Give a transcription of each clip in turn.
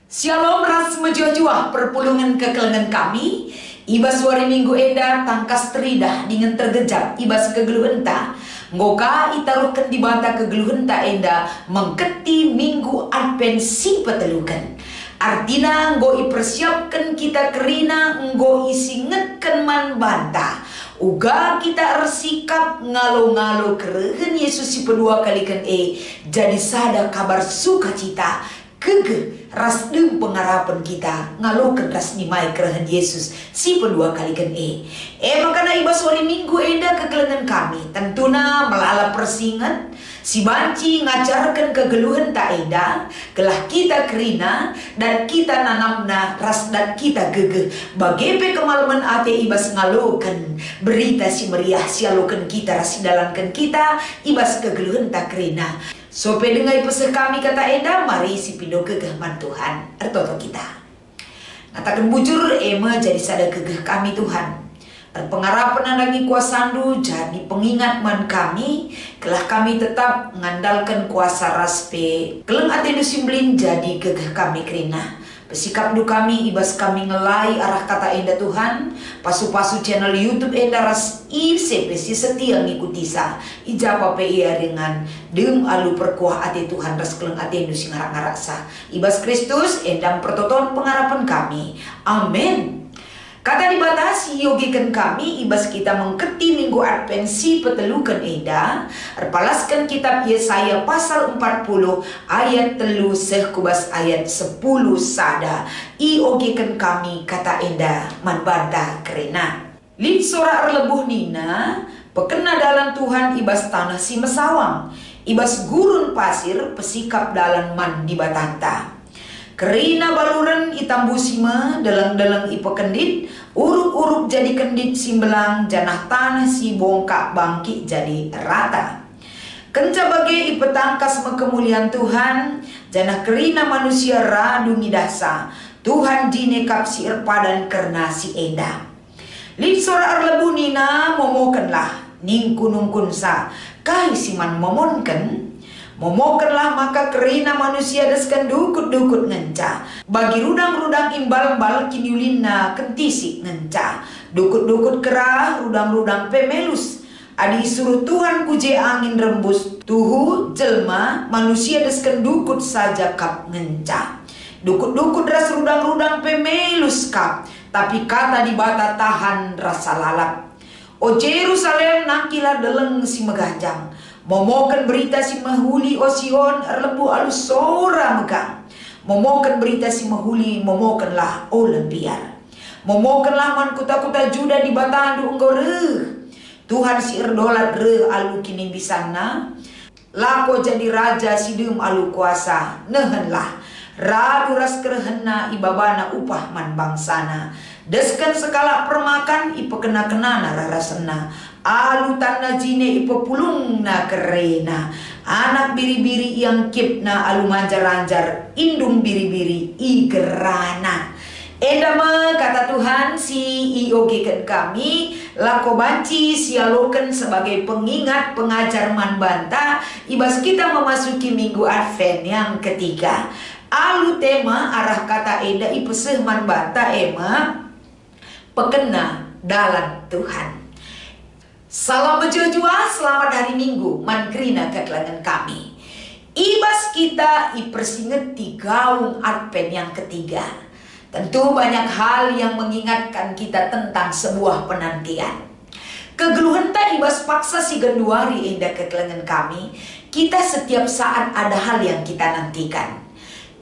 Shalom ras mejuah-juah perpulungan kekelengan kami. Ibas wari minggu eda tangkas teridah dengan tergejap ibas kegeluhenta. Ngoka itaruhkan di bata kegeluhenta enda mengketi minggu advent si petelukan. Artina nggo ipersiapkan kita kerina nggo isingetkan man banta. Uga kita ersikap ngalo-ngalo kerehen Yesus si pedua kalikan jadi sada kabar sukacita. Kege ras dem pengharapan kita ngalokan ras nimai kerehen Yesus si pedua kalikan makana ibas wari minggu eda kekelengan kami tentuna melala persingan si banci ngajarkan kegeluhan tak eda kelah kita kerina dan kita nanamna ras dan kita gege bagepe kemalaman ate ibas ngalokan berita si meriah si alokan kita ras dalankan kita ibas kegeluhan tak kerina. Sope dengai peseh kami kata eda, mari si pindo kegehman Tuhan ertoto kita. Ngatakan bujur ema jadi sada kegeh kami Tuhan. Pengharapan anangi kuasandu jadi pengingat man kami. Kelah kami tetap mengandalkan kuasa raspe. Keleng ate simblin jadi kegeh kami kerina. Pesikap du kami ibas kami ngelai arah kata enda Tuhan. Pasu-pasu channel YouTube enda ras ICP si setia ngikuti sa. Ijapa pe ia dengan dem alu perkuah ate Tuhan ras keleng ate nu sing ngarak-ngarak sa. Ibas Kristus endang pertoton pengharapan kami. Amin. Kata dibatasi yogikan kami ibas kita mengketi minggu advent si petelukan eda. Erpalaskan kitab Yesaya pasal 40 ayat telu seh kubas ayat 10 sada. I ogikan kami kata enda manbanta kerena. Lid sora erlebuh nina pekena dalan Tuhan ibas tanah si mesawang. Ibas gurun pasir pesikap dalan man di batanta. Kerina baluran itambu sima dalang-dalang ipa kendit. Uruk-uruk jadi kendit simbelang janah tanah si bongkak bangkit jadi rata. Kenca bagai ipetangkas kemuliaan Tuhan. Janah kerina manusia radu ngidasa. Tuhan dinekap si erpadan kerna si eda. Lid sora erlebu nina momokenlah ning kunung kunsa. Kai siman momonken. Momokenlah maka kerina manusia deskan dukut-dukut ngenca. Bagi rudang-rudang imbal-imbal kiniulina kentisik ngenca. Dukut-dukut kerah rudang-rudang pemelus. Adi suruh Tuhan kuje angin rembus. Tuhu jelma manusia deskan dukut saja kap ngenca. Dukut-dukut ras rudang-rudang pemelus kap. Tapi kata di bata tahan rasa lalap. O Jerusalem nakilah deleng si megajang. Momokan berita si mahuli o Sion erlebu alus sora megang. Momokan berita si mahuli momokanlah o lempiar. Momokanlah man kuta-kuta Juda di batandu engkau reh. Tuhan si erdolat reh alu kini bisana. Lako jadi raja si dem alu kuasa. Nehenlah radu ras kerehena ibabana upah man bangsana. Deskan sekala permakan ipekena-kenana rarasena. Alu tanda jine ipepulung na kerena. Anak biri-biri yang kipna alu manjar-anjar. Indung biri-biri igerana. Edama kata Tuhan si iogekan kami. Lako banci sialokan sebagai pengingat pengajar man banta. Ibas kita memasuki minggu advent yang ketiga. Alu tema arah kata eda ipeseh man banta ema. Pekena dalam Tuhan. Salam berjua-jua, selamat hari Minggu, mankrina kekelangan kami. Ibas kita ipersingeti gaung advent yang ketiga. Tentu banyak hal yang mengingatkan kita tentang sebuah penantian. Kegeluhan tak ibas paksa si genduari indah kekelangan kami. Kita setiap saat ada hal yang kita nantikan.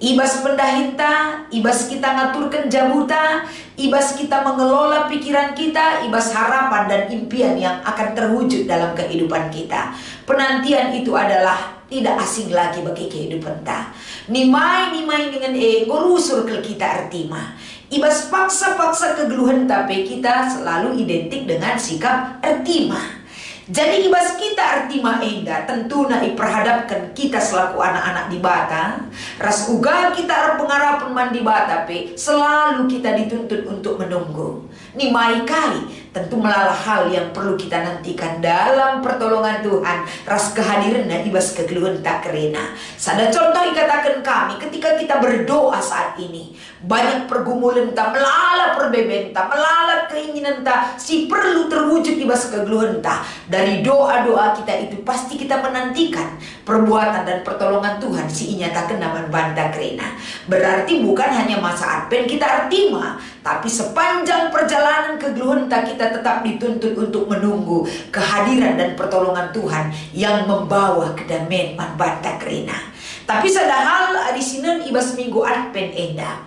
Ibas pendahinta, ibas kita ngaturkan jabuta, ibas kita mengelola pikiran kita, ibas harapan dan impian yang akan terwujud dalam kehidupan kita. Penantian itu adalah tidak asing lagi bagi kehidupan kita. Nimai dengan ngurusur ke kita artima. Ibas paksa-paksa kegeluhan tapi kita selalu identik dengan sikap artima. Jadi ibas kita artima enda tentu na iperhadapkan kita selaku anak-anak di bata. Ras uga kita pengharapan man di bata pe selalu kita dituntut untuk menunggu. Nimai kai tentu melalui hal yang perlu kita nantikan dalam pertolongan Tuhan, ras kehadiran dan ibas kegeluhan tak kerena. Sada contoh ikatakan kami ketika kita berdoa saat ini, banyak pergumulan tak melala perbeben tak melala keinginan tak si perlu terwujud ibas kegeluhan tak. Dari doa-doa kita itu pasti kita menantikan perbuatan dan pertolongan Tuhan si inyatakan naman banda kerena. Berarti bukan hanya masa Advent kita artima, tapi sepanjang perjalanan kegeluhan kita tetap dituntut untuk menunggu kehadiran dan pertolongan Tuhan yang membawa kedamaian man banda kerena. Tapi sada hal di sini ibas minggu Advent enda.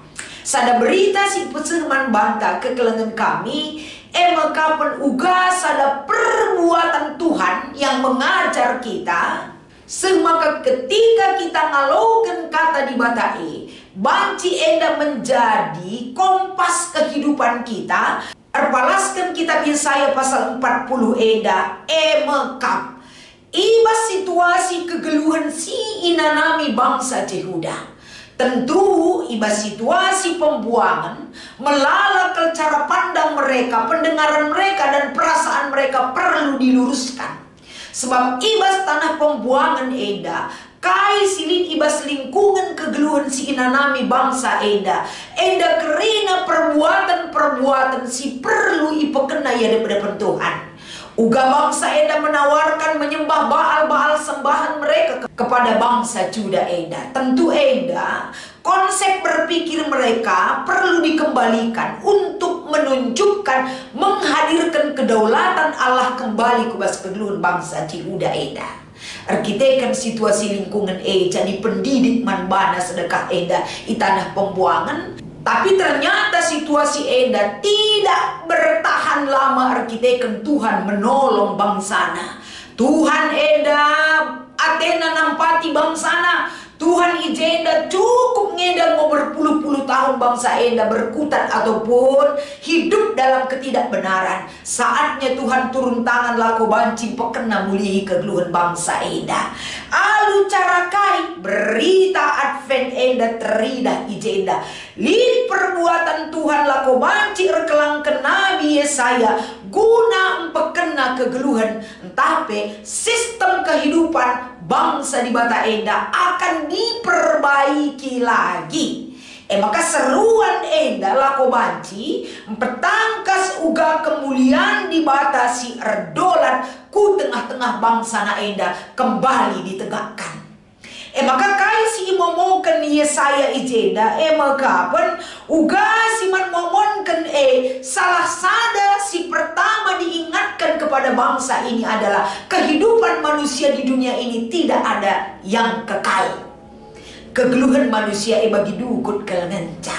Sada berita si peseman banta kekelengan kami kapan uga sada perbuatan Tuhan yang mengajar kita. Semaka ketika kita ngalogen kata di batai, banci enda menjadi kompas kehidupan kita. Erpalaskan kitab Yesaya pasal 40 enda mekap ibas situasi kegeluhan si inanami bangsa Yehuda. Tentu ibas situasi pembuangan melala ke cara pandang mereka, pendengaran mereka dan perasaan mereka perlu diluruskan. Sebab ibas tanah pembuangan eda kai silin ibas lingkungan kegeluhan si inanami bangsa eda kerina perbuatan-perbuatan si perlu ipekena ya daripada Tuhan. Uga bangsa eda menawarkan menyembah Baal-Baal sembahan mereka kepada bangsa Juda eda. Tentu eda konsep berpikir mereka perlu dikembalikan untuk menunjukkan menghadirkan kedaulatan Allah kembali ke kegeluhan bangsa Yehuda eda. Arkitekan situasi lingkungan jadi pendidik manbana sedekah eda di tanah pembuangan. Tapi ternyata situasi eda tidak bertahan lama. Arkitekan Tuhan menolong bangsana. Tuhan eda Athena nampati bangsana. Tuhan ijenda cukup ngedang mau berpuluh-puluh tahun bangsa enda berkutat ataupun hidup dalam ketidakbenaran. Saatnya Tuhan turun tangan lako banci pekena mulihi kegeluhan bangsa enda. Alu carakai berita Advent enda teridah ijenda. Lin perbuatan Tuhan lako banci erkelang ke Nabi Yesaya guna empekena kegeluhan. Tapi sistem kehidupan bangsa di bata enda akan diperbaiki lagi. Maka seruan enda lako banci petangkas uga kemuliaan di bata si erdolan ku tengah-tengah bangsa na enda kembali ditegakkan. Maka kai si momoken Yesaya ijenda kapan uga si man momonken salah sada si pertama diingatkan kepada bangsa ini adalah kehidupan manusia di dunia ini tidak ada yang kekal. Kegeluhan manusia bagi dukut kelengenca.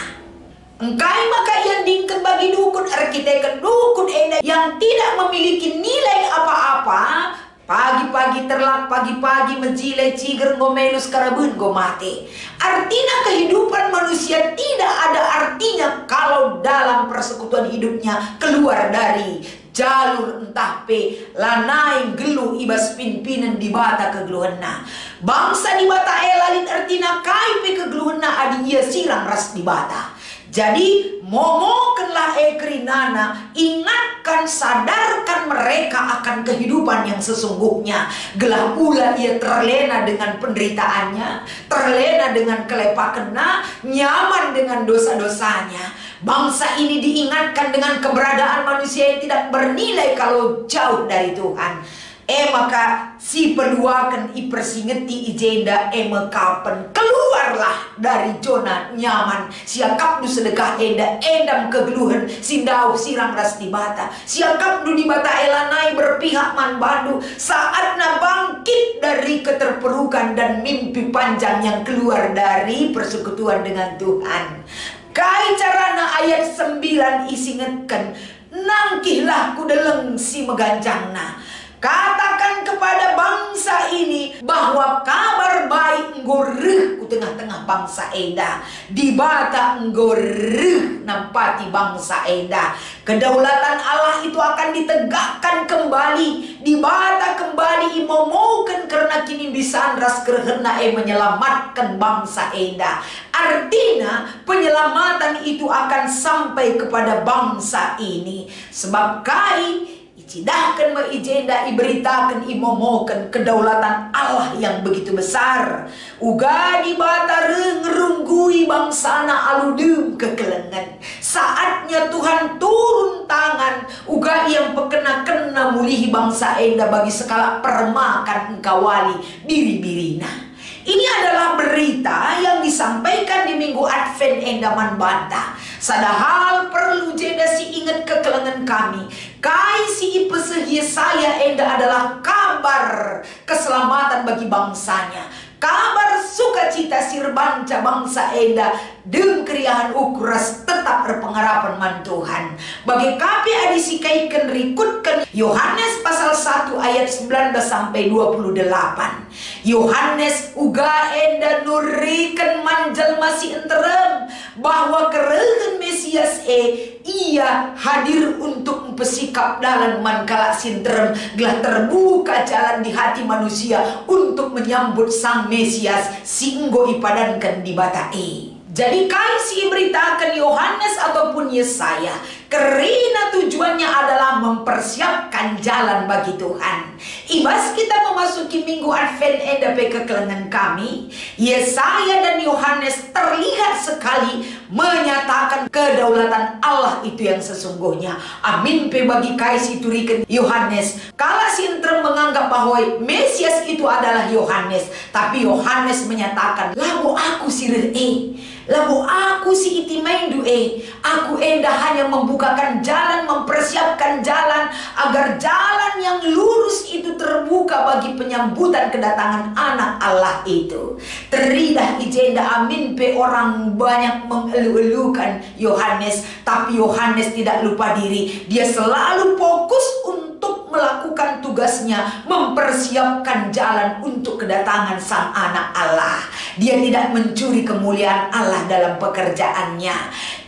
Engkai maka yang dingken bagi dukut arkiteken dukut yang tidak memiliki nilai apa-apa. Pagi-pagi terlak, pagi-pagi menjilai ciger ngomelus karabun go mati. Artinya kehidupan manusia tidak ada artinya kalau dalam persekutuan hidupnya keluar dari jalur entah pe lanai gelu ibas pimpinan di bata kegeluhanna. Bangsa di bata elalin artinya kai pe kegeluhanna adi ia silang ras di bata. Jadi momokenlah ekrinana, ingatkan, sadarkan mereka akan kehidupan yang sesungguhnya. Gelah pula ia terlena dengan penderitaannya, terlena dengan kelepakenna, nyaman dengan dosa-dosanya. Bangsa ini diingatkan dengan keberadaan manusia yang tidak bernilai kalau jauh dari Tuhan. Maka si peduakan ipersingeti ijenda kapan keluarlah dari zona nyaman. Siakap du sedekah enda endam kegeluhan sindau sirang ras di bata. Siakap du di bata elanai berpihak man bandu. Saatnya bangkit dari keterpurukan dan mimpi panjang yang keluar dari persekutuan dengan Tuhan. Kai carana ayat 9 isingetkan nangkihlah kudeleng si meganjangna. Katakan kepada bangsa ini bahwa kabar baik ngoreh ku tengah-tengah bangsa enda. Di bata ngoreh nampati bangsa enda. Kedaulatan Allah itu akan ditegakkan kembali. Di bata kembali imomokan karena kini bisa andras kerhena menyelamatkan bangsa enda. Artinya penyelamatan itu akan sampai kepada bangsa ini. Sebab kai cidahkan meijenda iberitakan imomokan kedaulatan Allah yang begitu besar. Uga di batare ngerunggui bangsana aludum kekelengan. Saatnya Tuhan turun tangan. Uga yang pekena-kena mulihi bangsa enda bagi sekala permakan engkawali biri-birina. Ini adalah berita yang disampaikan di Minggu Advent endaman banta. Sadahal perlu jeda si ingat kekelengan kami. Kai si ipesehia saya enda adalah kabar keselamatan bagi bangsanya. Kabar sukacita sirbanca bangsa enda dengan keriahan ukuras tetap berpengharapan man Tuhan. Bagi kapi adisi kaiken rikutkan Yohanes pasal 1 ayat 19 sampai 28. Yohanes uga enda nurikan manjal masih enterem bahwa kerehen Mesias ia hadir untuk mempersikap dalam mankala sinterem gelah terbuka jalan di hati manusia untuk menyambut sang Mesias singgo ipadankan di bata Jadi kaisi beritakan Yohanes ataupun Yesaya, kerina tujuannya adalah mempersiapkan jalan bagi Tuhan. Ibas kita memasuki Minggu Advent endape kekelengan kami, Yesaya dan Yohanes terlihat sekali menyatakan kedaulatan Allah itu yang sesungguhnya. Amin pe bagi kaisi turikan Yohanes. Kala sinter menganggap bahwa Mesias itu adalah Yohanes, tapi Yohanes menyatakan, labu aku sirir lalu aku si iti maindu aku enda hanya membukakan jalan, mempersiapkan jalan agar jalan yang lurus itu terbuka bagi penyambutan kedatangan anak Allah itu. Teridah ijenda amin pe orang banyak mengelu-elukan Yohanes, tapi Yohanes tidak lupa diri. Dia selalu fokus untuk melakukan tugasnya, mempersiapkan jalan untuk kedatangan sang anak Allah. Dia tidak mencuri kemuliaan Allah dalam pekerjaannya.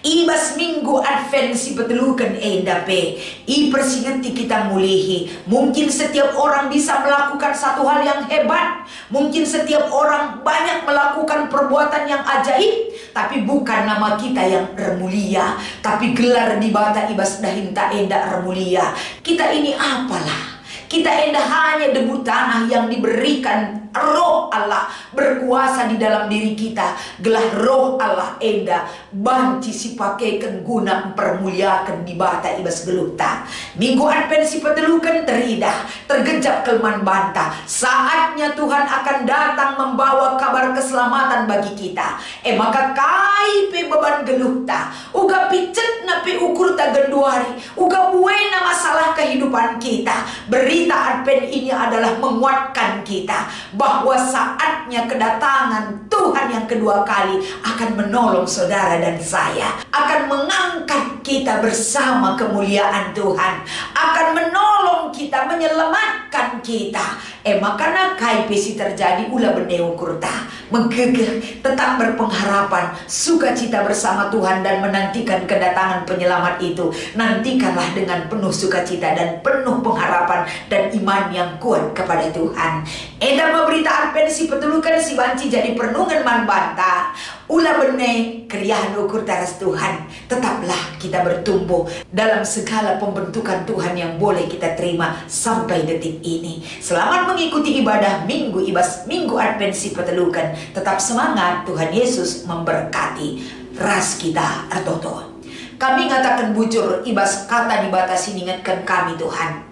Ibas Minggu Advent si petelukan endape persingeti kita mulihi. Mungkin setiap orang bisa melakukan satu hal yang hebat, mungkin setiap orang banyak melakukan perbuatan yang ajaib, tapi bukan nama kita yang remulia, tapi gelar di bata ibas dahinta enda remulia. Kita ini apalah? Kita enda hanya debu tanah yang diberikan roh Allah berkuasa di dalam diri kita. Gelah roh Allah enda banci si pakaikan guna mempermuliakan di bata ibas geluta. Minggu Advent si petelukan teridah tergejap kelman banta. Saatnya Tuhan akan datang membawa kabar keselamatan bagi kita. Maka kai pe beban geluta uga picet na pe ukur ta genduari uga buena masalah kehidupan kita. Berita Advent ini adalah menguatkan kita bahwa saatnya kedatangan Tuhan yang kedua kali akan menolong saudara dan saya, akan mengangkat kita bersama kemuliaan Tuhan, akan menolong kita, menyelamatkan kita. Makanya kaipesi terjadi ulah beneu kurta menggegeh, tetap berpengharapan, sukacita bersama Tuhan dan menantikan kedatangan penyelamat itu. Nantikanlah dengan penuh sukacita dan penuh pengharapan dan iman yang kuat kepada Tuhan. Eda berita Advent si petulukan si banci jadi pernungan man banta. Ulah bene keriahan ukur taras Tuhan. Tetaplah kita bertumbuh dalam segala pembentukan Tuhan yang boleh kita terima sampai detik ini. Selamat mengikuti ibadah Minggu Ibas Minggu Advent si petelukan. Tetap semangat, Tuhan Yesus memberkati. Ras kita artoto. Kami ngatakan bujur ibas kata dibatasi ingatkan kami Tuhan.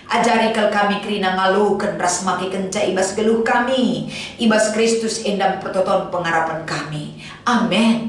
Ajari kel kami kerina ngalukan ras maki kenca ibas geluh kami. Ibas Kristus endam pertoton pengharapan kami. Amin.